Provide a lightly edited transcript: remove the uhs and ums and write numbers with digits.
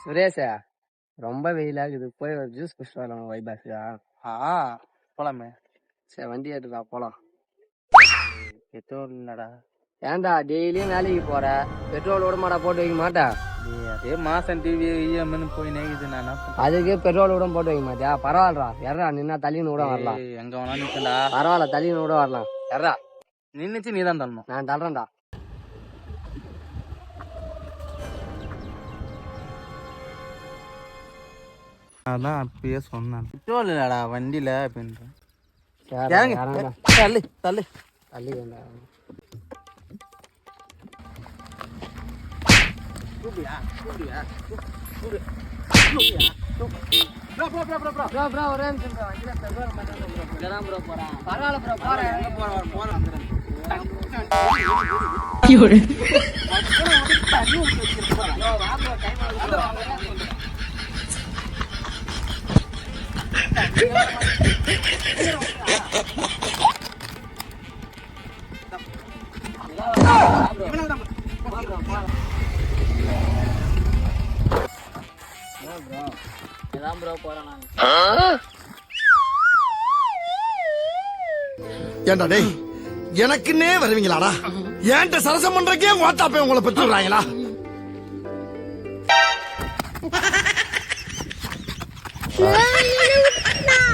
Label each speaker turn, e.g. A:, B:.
A: சுரேஷா ரொம்ப வெயிலா இருக்குது. போய் ஒரு ஜூஸ் குடிச்சிட்டு வரலாம் வைபாஸா.
B: போலாமே.
A: சரி வண்டி எடுத்துடா போலாம்.
B: பெட்ரோல் இல்லடா.
A: ஏன்டா டெய்லியும் வேலைக்கு போற, பெட்ரோல் விட போட்டு வைக்க மாட்டேன்.
B: அதே மாசம் டிவி இஎம்னு போய் நேக்குது. நான்
A: அதுக்கு பெட்ரோல் விட போட்டு வைக்க மாட்டியா? பரவாயில்லடா எறா நின்னா தள்ளின்னு கூட வரலாம்.
B: எங்க வேணா நிக்கண்டா.
A: பரவாயில்ல தள்ளின்னு கூட வரலாம். எறா
B: நின்னுச்சு நீ தான் தள்ளணும்.
A: நான் தள்ளுறேன்டா.
B: அதான் அப்பயே சொன்னேன் பெட்ரோல் இல்லடா வண்டியில அப்படின்றேன். தள்ளு தள்ளு
A: தள்ளி வேண்டா.
C: ஏண்டா டேய் எனக்குன்னே வருவீங்களாடா? ஏன்ட்ட சரசம் பண்றக்கே வாட்டாப்பே உங்களை பெற்று விடுறாங்களா?
D: நான்